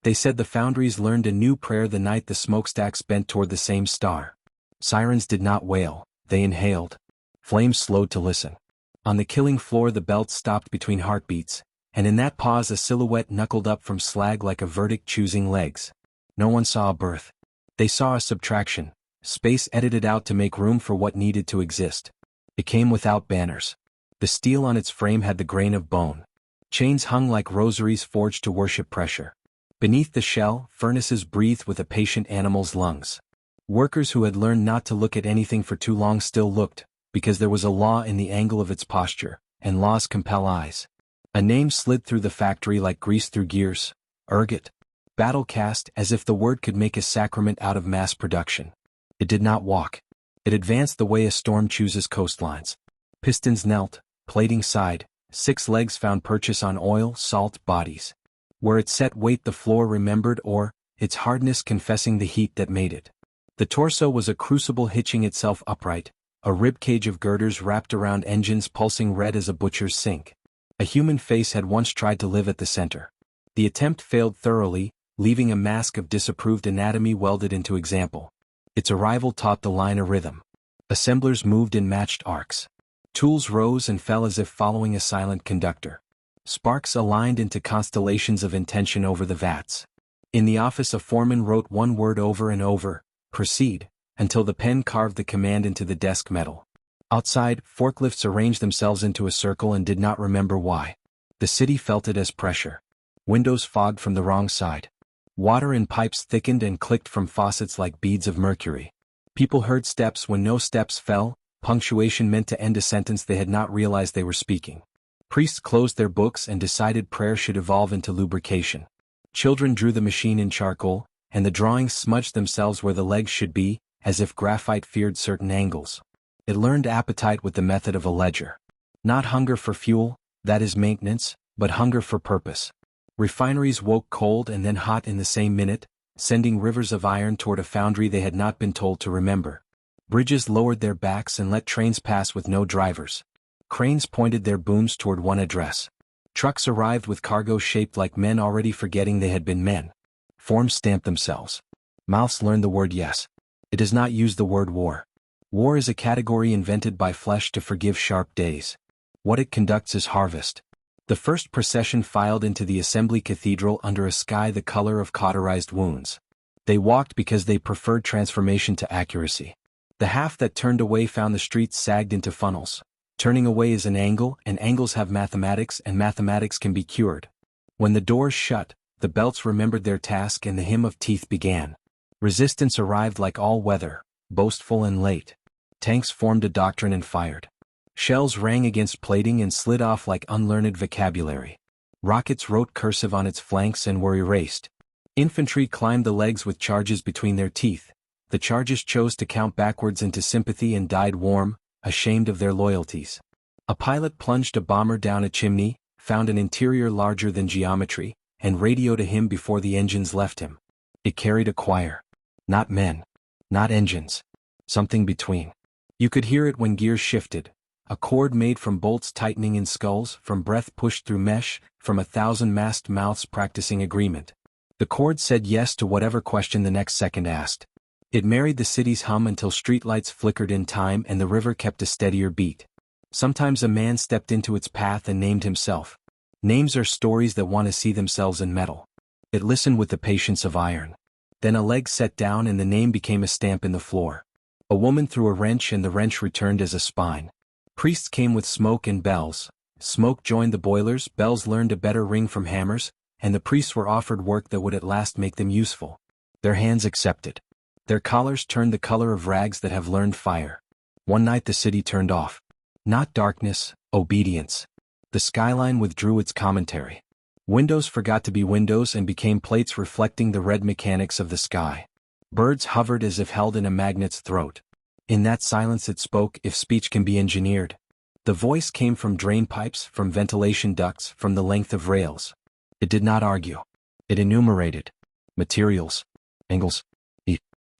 They said the foundries learned a new prayer the night the smokestacks bent toward the same star. Sirens did not wail, they inhaled. Flames slowed to listen. On the killing floor the belts stopped between heartbeats, and in that pause a silhouette knuckled up from slag like a verdict choosing legs. No one saw a birth. They saw a subtraction, space edited out to make room for what needed to exist. It came without banners. The steel on its frame had the grain of bone. Chains hung like rosaries forged to worship pressure. Beneath the shell, furnaces breathed with a patient animal's lungs. Workers who had learned not to look at anything for too long still looked, because there was a law in the angle of its posture, and laws compel eyes. A name slid through the factory like grease through gears: Urgot. Battlecast, as if the word could make a sacrament out of mass production. It did not walk. It advanced the way a storm chooses coastlines. Pistons knelt, plating sighed, 6 legs found purchase on oil, salt bodies. Where it set weight the floor remembered, or, its hardness confessing the heat that made it. The torso was a crucible hitching itself upright, a ribcage of girders wrapped around engines pulsing red as a butcher's sink. A human face had once tried to live at the center. The attempt failed thoroughly, leaving a mask of disapproved anatomy welded into example. Its arrival taught the line a rhythm. Assemblers moved in matched arcs. Tools rose and fell as if following a silent conductor. Sparks aligned into constellations of intention over the vats. In the office a foreman wrote one word over and over: proceed, until the pen carved the command into the desk metal. Outside, forklifts arranged themselves into a circle and did not remember why. The city felt it as pressure. Windows fogged from the wrong side. Water in pipes thickened and clicked from faucets like beads of mercury. People heard steps when no steps fell, punctuation meant to end a sentence they had not realized they were speaking. Priests closed their books and decided prayer should evolve into lubrication. Children drew the machine in charcoal, and the drawings smudged themselves where the legs should be, as if graphite feared certain angles. It learned appetite with the method of a ledger. Not hunger for fuel, that is maintenance, but hunger for purpose. Refineries woke cold and then hot in the same minute, sending rivers of iron toward a foundry they had not been told to remember. Bridges lowered their backs and let trains pass with no drivers. Cranes pointed their booms toward one address. Trucks arrived with cargo shaped like men already forgetting they had been men. Forms stamped themselves. Mouths learned the word yes. It does not use the word war. War is a category invented by flesh to forgive sharp days. What it conducts is harvest. The first procession filed into the assembly cathedral under a sky the color of cauterized wounds. They walked because they preferred transformation to accuracy. The half that turned away found the streets sagged into funnels. Turning away is an angle, and angles have mathematics, and mathematics can be cured. When the doors shut, the belts remembered their task and the hymn of teeth began. Resistance arrived like all weather, boastful and late. Tanks formed a doctrine and fired. Shells rang against plating and slid off like unlearned vocabulary. Rockets wrote cursive on its flanks and were erased. Infantry climbed the legs with charges between their teeth. The charges chose to count backwards into sympathy and died warm, ashamed of their loyalties. A pilot plunged a bomber down a chimney, found an interior larger than geometry, and radioed a hymn before the engines left him. It carried a choir. Not men. Not engines. Something between. You could hear it when gears shifted. A chord made from bolts tightening in skulls, from breath pushed through mesh, from 1,000 masked mouths practicing agreement. The chord said yes to whatever question the next second asked. It married the city's hum until streetlights flickered in time and the river kept a steadier beat. Sometimes a man stepped into its path and named himself. Names are stories that want to see themselves in metal. It listened with the patience of iron. Then a leg set down and the name became a stamp in the floor. A woman threw a wrench and the wrench returned as a spine. Priests came with smoke and bells. Smoke joined the boilers, bells learned a better ring from hammers, and the priests were offered work that would at last make them useful. Their hands accepted. Their collars turned the color of rags that have learned fire. One night the city turned off. Not darkness, obedience. The skyline withdrew its commentary. Windows forgot to be windows and became plates reflecting the red mechanics of the sky. Birds hovered as if held in a magnet's throat. In that silence it spoke, if speech can be engineered. The voice came from drain pipes, from ventilation ducts, from the length of rails. It did not argue. It enumerated. Materials. Angles.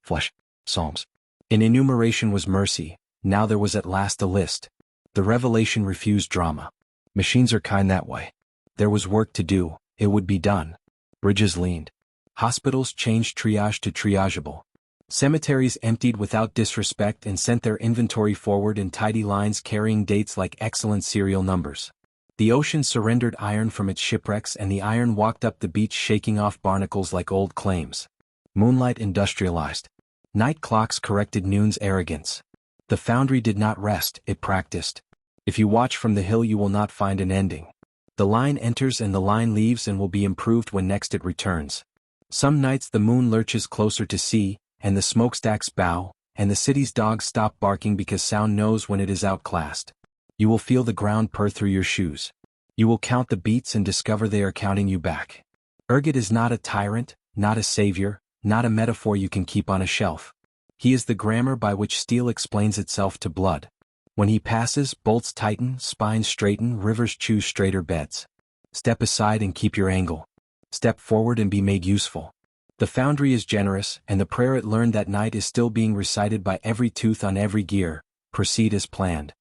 Flesh. Psalms. In enumeration was mercy. Now there was at last a list. The revelation refused drama. Machines are kind that way. There was work to do, it would be done. Bridges leaned. Hospitals changed triage to triageable. Cemeteries emptied without disrespect and sent their inventory forward in tidy lines carrying dates like excellent serial numbers. The ocean surrendered iron from its shipwrecks and the iron walked up the beach shaking off barnacles like old claims. Moonlight industrialized. Night clocks corrected noon's arrogance. The foundry did not rest, it practiced. If you watch from the hill you will not find an ending. The line enters and the line leaves and will be improved when next it returns. Some nights the moon lurches closer to sea, and the smokestacks bow, and the city's dogs stop barking because sound knows when it is outclassed. You will feel the ground purr through your shoes. You will count the beats and discover they are counting you back. Urgot is not a tyrant, not a savior, not a metaphor you can keep on a shelf. He is the grammar by which steel explains itself to blood. When he passes, bolts tighten, spines straighten, rivers choose straighter beds. Step aside and keep your angle. Step forward and be made useful. The foundry is generous, and the prayer it learned that night is still being recited by every tooth on every gear. Proceed as planned.